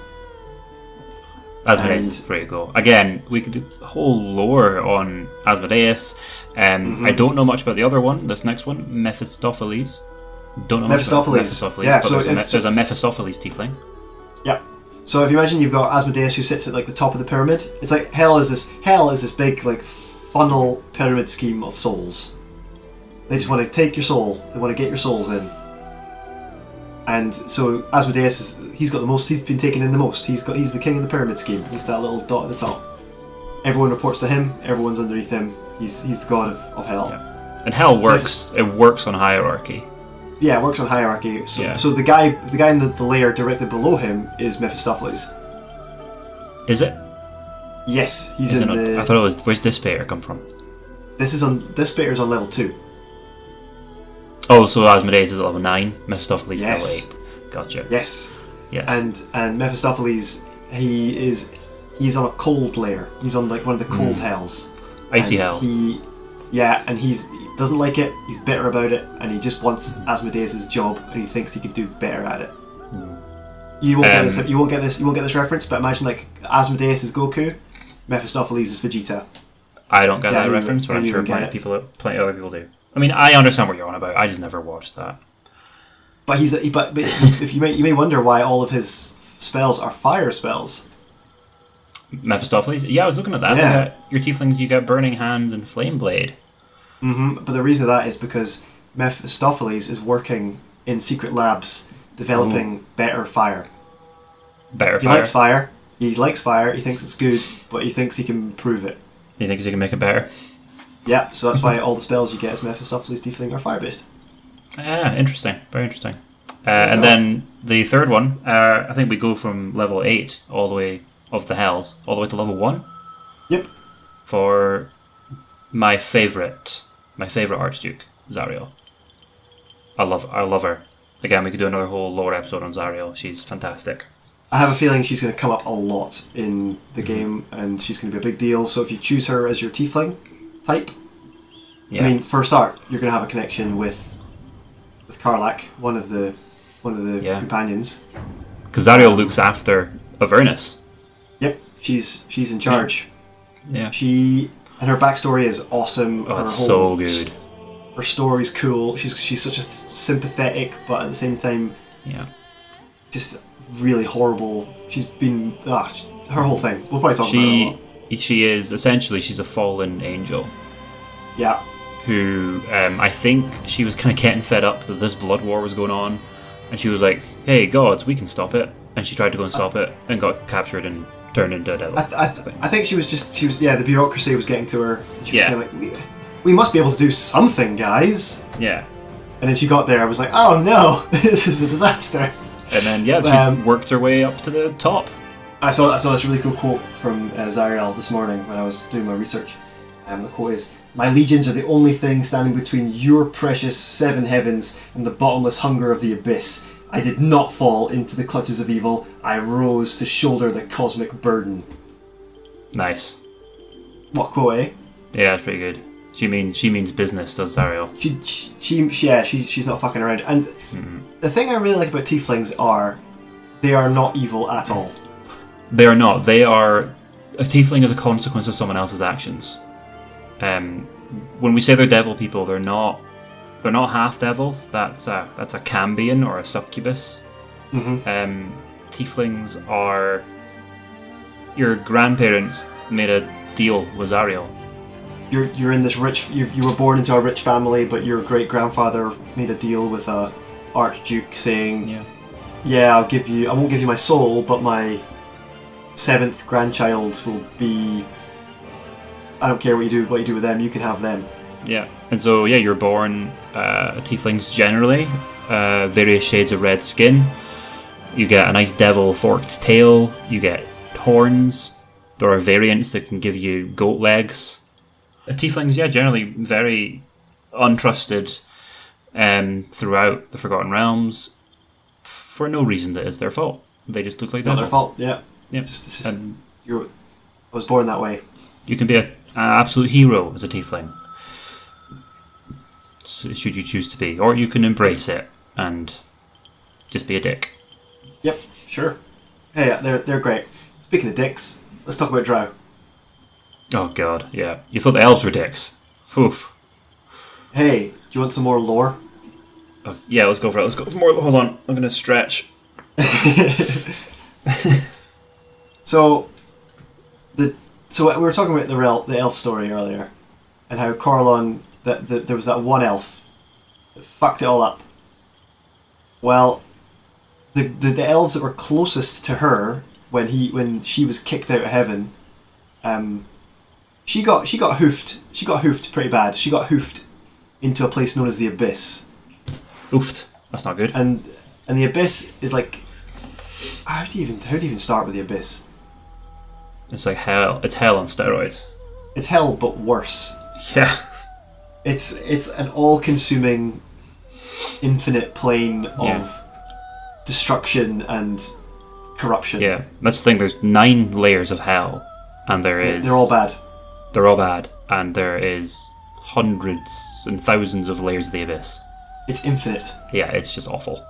Asmodeus is pretty cool. Again, we could do a whole lore on Asmodeus. I don't know much about the other one, this next one, Mephistopheles. Don't know much about Mephistopheles. Yeah, but so there's a Mephistopheles tiefling. Yeah. So if you imagine you've got Asmodeus who sits at like the top of the pyramid, it's like hell is this big like funnel pyramid scheme of souls. They just want to take your soul. They want to get your souls in. And so Asmodeus he's got the most. He's been taken in the most. He's the king of the pyramid scheme. He's that little dot at the top. Everyone reports to him. Everyone's underneath him. He's the god of hell. Yeah. And hell works. It works on hierarchy. Yeah, it works on hierarchy. So the guy in the layer directly below him is Mephistopheles. Is it? Yes, he's Is in it not? the. I thought it was. Where's Dissipator come from? Dissipator's on level 2. Oh, so Asmodeus is at level 9. Mephistopheles Yes. level 8. Gotcha. Yes. Yes. And Mephistopheles, he's on a cold layer. He's on like one of the cold hells. Icy And hell. He doesn't like it. He's bitter about it, and he just wants Asmodeus' job, and he thinks he could do better at it. You won't get this. You won't get this. You won't get this reference. But imagine like Asmodeus is Goku, Mephistopheles is Vegeta. I don't get Yeah, that you- reference, but yeah, I'm you sure would get plenty of other people do. I mean, I understand what you're on about. I just never watched that. But but if you may wonder why all of his spells are fire spells. Mephistopheles? Yeah, I was looking at that. Yeah. Your tieflings, you get Burning Hands and Flame Blade. But the reason of that is because Mephistopheles is working in secret labs developing better fire. Better He fire. likes fire. He likes fire. He thinks it's good, but he thinks he can improve it. Do you think you can make it better? Yeah, so that's why all the spells you get as Mephistopheles Tiefling are fire based. Yeah, interesting. Very interesting. And then the third one, I think we go from level 8 all the way of the hells, all the way to level 1 Yep. for my favourite Archduke, Zariel. I love her. Again, we could do another whole lore episode on Zariel. She's fantastic. I have a feeling she's going to come up a lot in the game, and she's going to be a big deal. So if you choose her as your Tiefling type, Yeah. I mean, for a start, you're going to have a connection with Karlach, one of the Yeah. companions. Because Zariel looks after Avernus. Yep, she's in charge. Yeah. And her backstory is awesome. Oh, her it's so good. Her story's cool. She's such a sympathetic, but at the same time, Yeah. just really horrible. She's been her whole thing. We'll probably talk about her a lot. She is essentially she's a fallen angel Yeah, who I think she was kind of getting fed up that this blood war was going on, and she was like, "Hey gods, we can stop it." And she tried to go and stop it, and got captured and turned into a devil. I think she was the bureaucracy was getting to her. She was Yeah. kind of like, we must be able to do something, guys. Yeah. And then she got there. I was like, oh no, this is a disaster. And then she worked her way up to the top. I saw this really cool quote from Zariel this morning when I was doing my research. The quote is, "My legions are the only thing standing between your precious seven heavens and the bottomless hunger of the abyss. I did not fall into the clutches of evil. I rose to shoulder the cosmic burden." Nice. What quote, eh? Yeah, it's pretty good. She means business, does Zariel. She's not fucking around. And the thing I really like about tieflings they are not evil at all. They are not. They are. A tiefling is a consequence of someone else's actions. When we say they're devil people, they're not half devils. That's a Cambion or a succubus. Tieflings are. Your grandparents made a deal with Zariel. You're in this rich. You were born into a rich family, but your great grandfather made a deal with a archduke, saying, "Yeah, I won't give you my soul, but my 7th grandchild will be. I don't care what you do with them. You can have them." Yeah, and so you're born tieflings generally, various shades of red skin. You get a nice devil forked tail. You get horns. There are variants that can give you goat legs. Tieflings, generally very untrusted throughout the Forgotten Realms for no reason that is their fault. They just look like Not devils. their fault. Yeah. Yeah. It's just I was born that way. You can be an absolute hero as a tiefling, should you choose to be, or you can embrace it and just be a dick. Yep. Sure. Hey, they're great. Speaking of dicks, let's talk about Drow. Oh god, yeah. You thought the elves were dicks. Oof. Hey, do you want some more lore? Oh, yeah, let's go for it. Let's go for more. Hold on, I'm gonna stretch. So we were talking about the elf story earlier, and how Corellon that there was that one elf that fucked it all up. Well, the elves that were closest to her when she was kicked out of heaven, she got hoofed. She got hoofed pretty bad. She got hoofed into a place known as the Abyss. Oofed. That's not good. And the Abyss is like, how do you even start with the Abyss? It's like hell. It's hell on steroids. It's hell, but worse. Yeah. It's an all-consuming, infinite plane of destruction and corruption. Yeah, that's the thing. There's 9 layers of hell, and They're all bad. They're all bad, and there is hundreds and thousands of layers of the abyss. It's infinite. Yeah, it's just awful.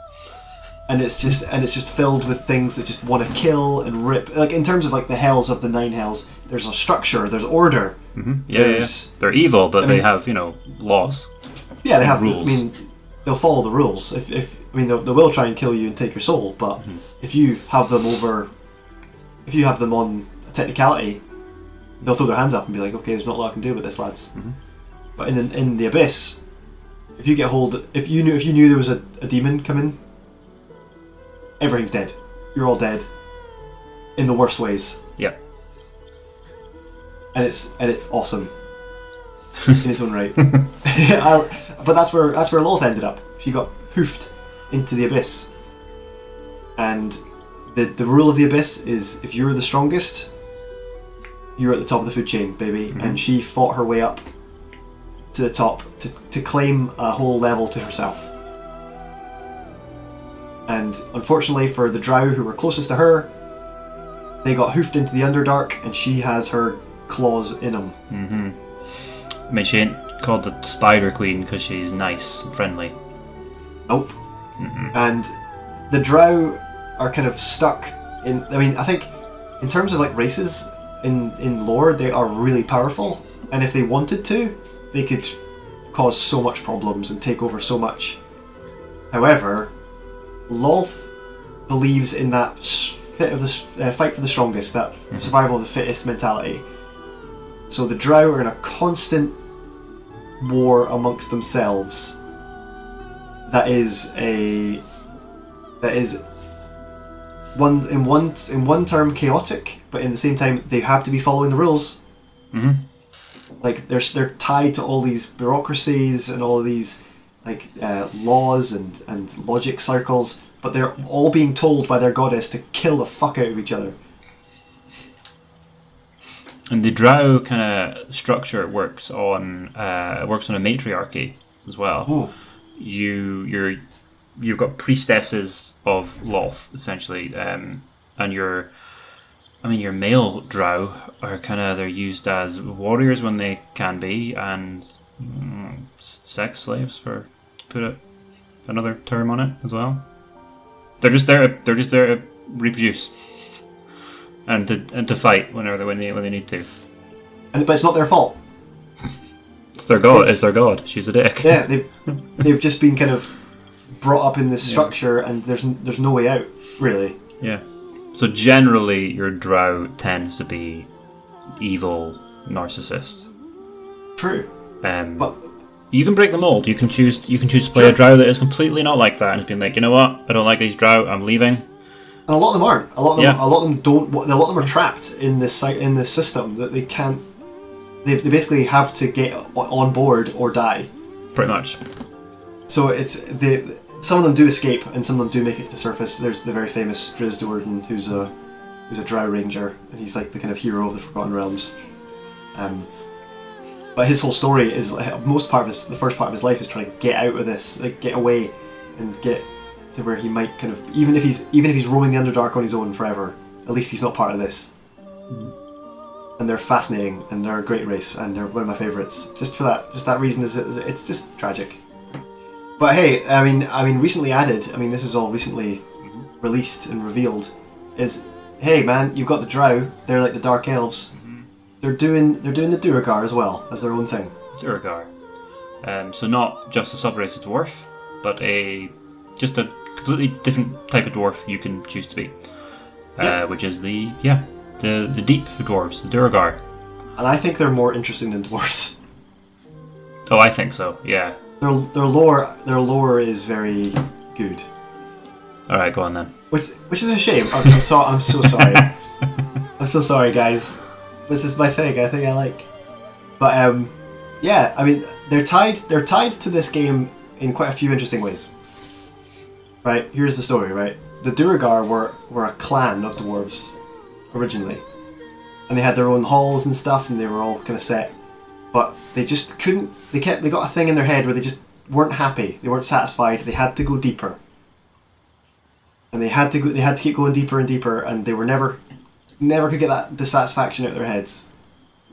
And it's just filled with things that just want to kill and rip. Like in terms of like the hells of the 9 hells, there's a structure, there's order. Mm-hmm. Yeah. They're evil, but they have laws. Yeah, they have rules. I mean, they'll follow the rules. If they will try and kill you and take your soul, but if you have them on a technicality, they'll throw their hands up and be like, okay, there's not a lot I can do with this, lads. Mm-hmm. But in the abyss, if you knew there was a demon coming, everything's dead. You're all dead. In the worst ways. Yeah. And it's awesome. In its own right. But that's where Lolth ended up. She got hoofed into the abyss. And the rule of the abyss is if you're the strongest, you're at the top of the food chain, baby. Mm-hmm. And she fought her way up to the top to claim a whole level to herself. And unfortunately for the Drow who were closest to her, they got hoofed into the Underdark, and she has her claws in them. Mm-hmm. I mean, she ain't called the Spider Queen because she's nice and friendly. Nope. Mm-hmm. And the Drow are kind of stuck in... I mean, I think in terms of like races in lore, they are really powerful. And if they wanted to, they could cause so much problems and take over so much. However, Lolth believes in that fight for the strongest, that survival of the fittest mentality. So the Drow are in a constant war amongst themselves. That is in one term chaotic, but in the same time they have to be following the rules. Mm-hmm. Like they're tied to all these bureaucracies and all of these like laws and logic circles, but they're all being told by their goddess to kill the fuck out of each other. And the Drow kind of structure works on a matriarchy as well. Ooh. You've got priestesses of Lolth essentially, and your male Drow are they're used as warriors when they can be, and sex slaves, for put another term on it as well. They're just there to reproduce and to fight when they need to. But it's not their fault. It's their god. It's their god. She's a dick. Yeah, they've just been kind of brought up in this structure, and there's no way out, really. Yeah. So generally, your Drow tends to be evil narcissist. True. But you can break the mold. You can choose to play a Drow that is completely not like that, and it's been like, you know what? I don't like these Drow. I'm leaving. And a lot of them aren't. A lot of them don't. A lot of them are trapped in this system that they can't. They basically have to get on board or die. Pretty much. So some of them do escape, and some of them do make it to the surface. There's the very famous Drizzt Do'Urden, who's a Drow ranger, and he's like the kind of hero of the Forgotten Realms. But his whole story is the first part of his life is trying to get out of this, like get away, and get to where he might kind of even if he's roaming the Underdark on his own forever, at least he's not part of this. Mm-hmm. And they're fascinating, and they're a great race, and they're one of my favourites. Just for that reason, it's just tragic. But hey, I mean, recently added. I mean, this is all recently released and revealed. Is hey man, you've got the Drow. They're like the Dark Elves. Mm-hmm. They're doing the Duergar as well as their own thing. Duergar. So not just a subrace of dwarf, but just a completely different type of dwarf you can choose to be, which is the deep dwarves, the Duergar. And I think they're more interesting than dwarves. Oh, I think so. Yeah. Their lore is very good. All right, go on then. Which is a shame. I'm so sorry. I'm so sorry, guys. This is my thing. I think I like. But yeah. I mean, they're tied to this game in quite a few interesting ways. Right. Here's the story. Right. The Duergar were a clan of dwarves originally, and and they had their own halls and stuff, and they were all kind of set. But they just couldn't. They got a thing in their head where they just weren't happy. They weren't satisfied. They had to go deeper, and they had to go. They had to keep going deeper and deeper, and they were never could get that dissatisfaction out of their heads.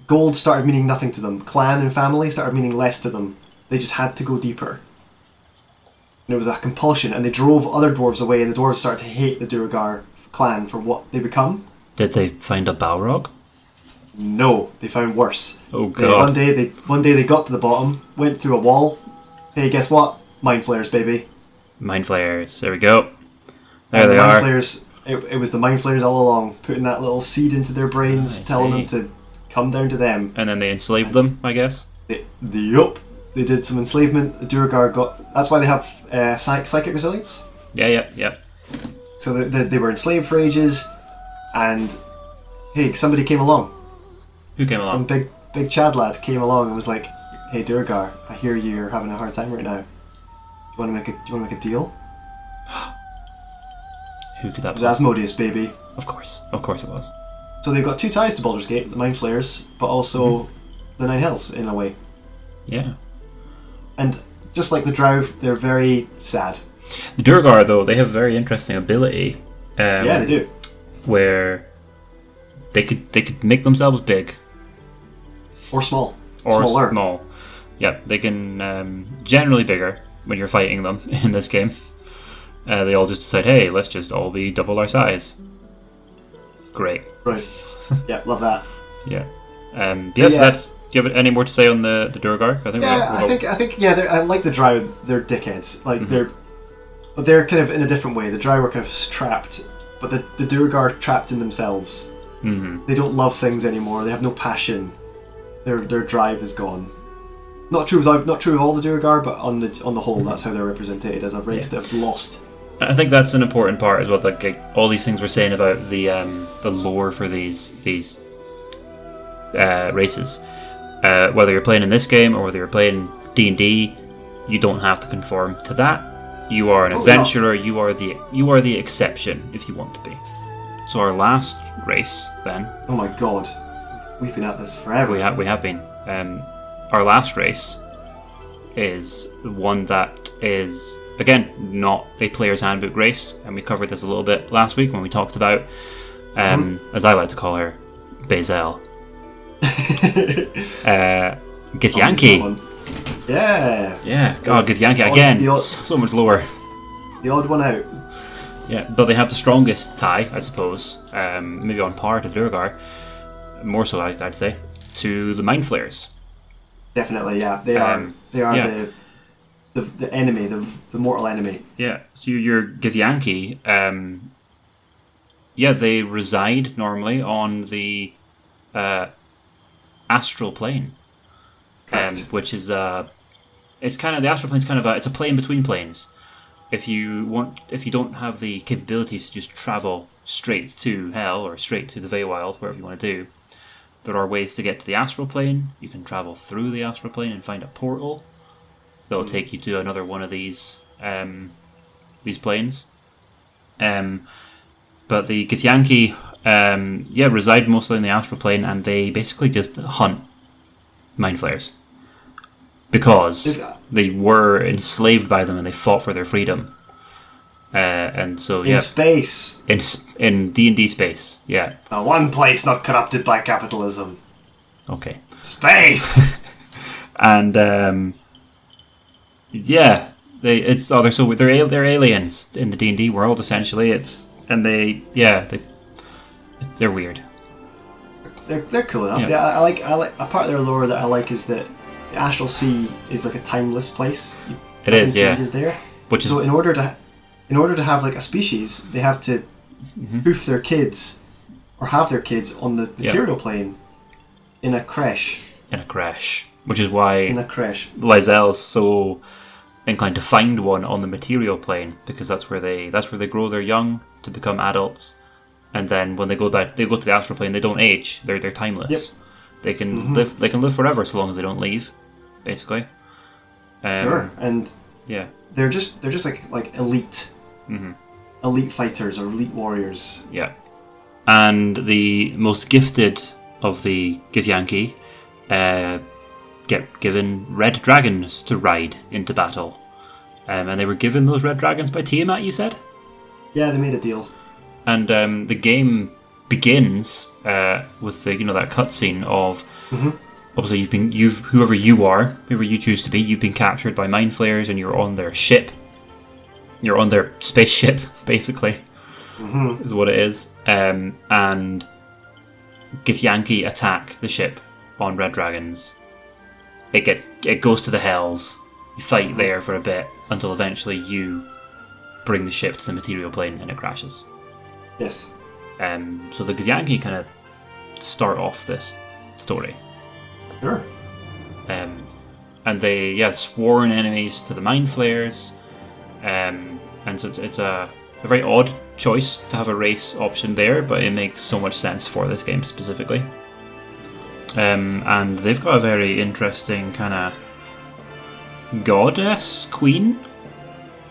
Gold started meaning nothing to them. Clan and family started meaning less to them. They just had to go deeper. And it was a compulsion, and they drove other dwarves away, and the dwarves started to hate the Duergar clan for what they become. Did they find a Balrog? No, they found worse. Oh god. One day they got to the bottom, went through a wall. Hey, guess what? Mind flayers, baby. Mind flayers. There we go. There And they the mind are. flayers. It was the mind flayers all along, putting that little seed into their brains, I telling see. them to come down to them. And then they enslaved them, I guess. Yup. They did some enslavement. The Duergar got. That's why they have psychic resilience. Yeah. So they were enslaved for ages, and hey, somebody came along. Who came along? Some big Chad lad came along and was like, "Hey Duergar, I hear you're having a hard time right now. Do you want to make a deal?" Who could that It was be? Asmodeus, baby. Of course it was. So they've got two ties to Baldur's Gate: the Mind Flayers, but also the Nine Hells in a way. Yeah. And just like the Drow, they're very sad. The Duergar, though, they have a very interesting ability. Yeah, they do. Where they could make themselves big Or small. or Smaller. small. Yeah, they can generally bigger when you're fighting them in this game. They all just decide, hey, let's just all be double our size. Great. Right. Yeah, love that. Yeah. So Yeah. that's. Do you have any more to say on the Duergar? I think I like the Drow. They're dickheads. Like they're kind of in a different way. The Drow are kind of trapped, but the Duergar are trapped in themselves. Mm-hmm. They don't love things anymore. They have no passion. Their drive is gone. Not true of all the Duergar, but on the whole, that's how they're represented as a race that have lost. I think that's an important part as well. Like all these things we're saying about the lore for these races. Whether you're playing in this game or whether you're playing D&D, you don't have to conform to that. You are an adventurer. You are the exception if you want to be. So our last race, then. Oh my god, we've been at this forever. We have been. Our last race is one that is again not a player's handbook race, and we covered this a little bit last week when we talked about, as I like to call her, Bazel. Githyanki. Yeah. God, Githyanki again. So much lower. The odd one out. Yeah, but they have the strongest tie, I suppose. Maybe on par to Duergar. More so, I'd say, to the Mind Flayers. Definitely, yeah. They are. They are yeah. the enemy, the mortal enemy. Yeah. So your Githyanki, they reside normally on the astral plane, which is it's kind of the astral plane is kind of it's a plane between planes. If you don't have the capabilities to just travel straight to hell or straight to the Feywild, wherever you want to do, there are ways to get to the astral plane. You can travel through the astral plane and find a portal that will take you to another one of these planes. But the Githyanki, reside mostly in the astral plane, and they basically just hunt Mind Flayers because they were enslaved by them and they fought for their freedom. And so in space, in D&D space, yeah. One place not corrupted by capitalism. Okay. Space. And they're aliens in the D&D world essentially. They're weird. They're cool enough. Yeah. I like a part of their lore that I like is that the Astral Sea is like a timeless place. It is, Nothing changes there. So in order to have like a species, they have to hoof their kids or have their kids on the material plane in a creche. Which is why Lysel's so inclined to find one on the material plane, because that's where they grow their young to become adults, and then when they go to the astral plane, they don't age. They're timeless. Yep. They can live. They can live forever so long as they don't leave, basically. Sure, and yeah, they're just like elite, elite fighters or elite warriors. Yeah, and the most gifted of the Githyanki get given red dragons to ride into battle. And they were given those red dragons by Tiamat, you said? Yeah, they made a deal. And the game begins with the that cutscene of obviously whoever you choose to be, you've been captured by mind flayers and you're on their ship. You're on their spaceship, basically, is what it is. And Githyanki attack the ship on red dragons. It goes to the hells. You fight there for a bit until eventually you bring the ship to the material plane and it crashes. Yes. So the Githyanki kind of start off this story. Sure. And they sworn enemies to the mind flayers. And so it's a very odd choice to have a race option there, but it makes so much sense for this game specifically. And they've got a very interesting kind of goddess queen.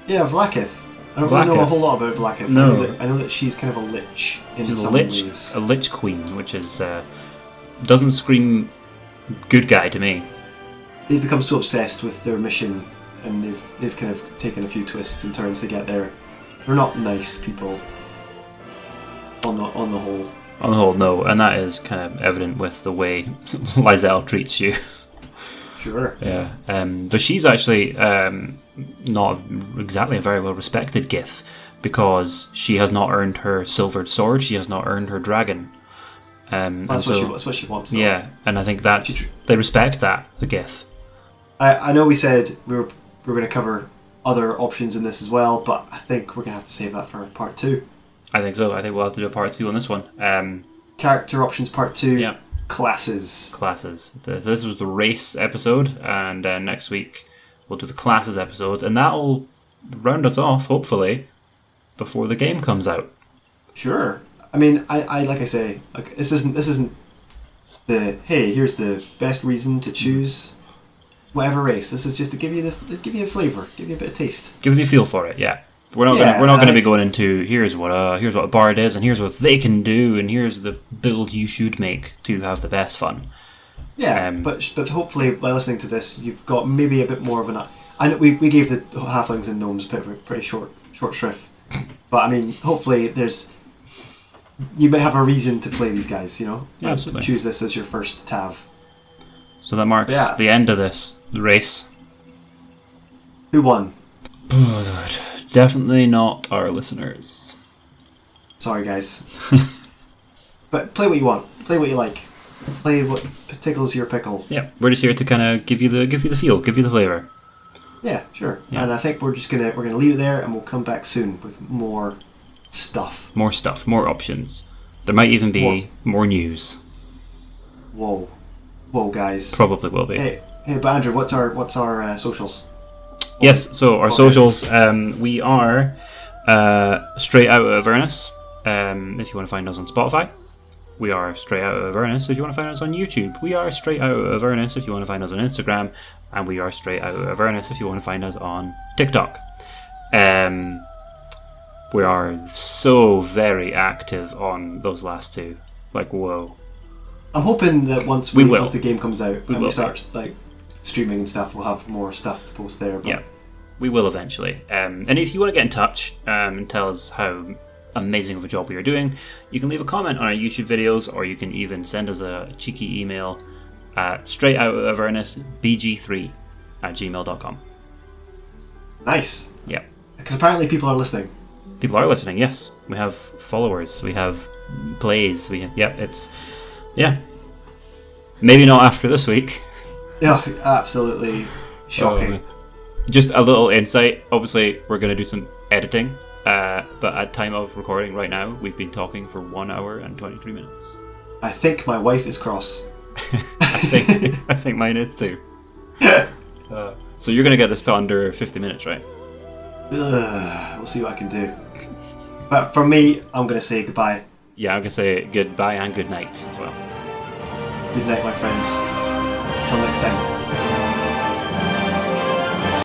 Yeah, Vlaakith. I don't really know a whole lot about Vlaakith. No. I know that she's kind of a lich in She's some ways. a lich queen, which is doesn't scream good guy to me. They've become so obsessed with their mission, and they've kind of taken a few twists and turns to get there. They're not nice people. On the whole. On the whole, no, and that is kind of evident with the way Lizelle treats you. Sure. Yeah, but she's actually not exactly a very well respected Gith, because she has not earned her silvered sword. She has not earned her dragon. That's what she wants. Though. Yeah, and I think that they respect that, the Gith. I know we said we were going to cover other options in this as well, but I think we're going to have to save that for part 2. I think so. I think we'll have to do a part 2 on this one. Character options part 2. Yeah. Classes. So this was the race episode, and next week we'll do the classes episode, and that'll round us off, hopefully, before the game comes out. Sure. I mean, I like I say, like, this isn't the hey, here's the best reason to choose whatever race. This is just to give you a flavour, give you a bit of taste, give you a feel for it. Yeah, we're not going to be going into here's what a bard is, and here's what they can do, and here's the build you should make to have the best fun. Yeah, but hopefully by listening to this, you've got maybe a bit more of an. I know we gave the halflings and gnomes pretty short shrift, but I mean, hopefully you may have a reason to play these guys. Absolutely. Choose this as your first Tav. So that marks the end of the race. Who won? Oh god, definitely not our listeners. Sorry, guys. But play what you want. Play what you like. Play what tickles your pickle. Yeah, we're just here to kind of give you the feel, give you the flavour. Yeah, sure. Yeah. And I think we're gonna leave it there, and we'll come back soon with more stuff. More stuff, more options. There might even be more news. Whoa, guys. Probably will be. Hey, but Andrew, what's our socials? Yes, so our socials, we are Straight Out of Avernus, if you want to find us on Spotify. We are Straight Out of Avernus if you want to find us on YouTube. We are Straight Out of Avernus if you want to find us on Instagram. And we are Straight Out of Avernus if you want to find us on TikTok. We are so very active on those last two. Like, whoa. I'm hoping that once the game comes out and we start streaming and stuff, we'll have more stuff to post there. But yeah, we will eventually. And if you want to get in touch and tell us how amazing of a job we are doing, you can leave a comment on our YouTube videos, or you can even send us a cheeky email at straightoutofavernusbg3@gmail.com. Nice. Yeah. Because apparently people are listening. People are listening, yes. We have followers, we have plays, maybe not after this week. Yeah, absolutely shocking. Just a little insight, obviously we're going to do some editing, but at time of recording right now, we've been talking for 1 hour and 23 minutes. I think my wife is cross. I think mine is too. So you're going to get this to under 50 minutes, right? We'll see what I can do. But for me, I'm going to say goodbye. Yeah, I'm going to say goodbye and good night as well. Good night, my friends. Until next time.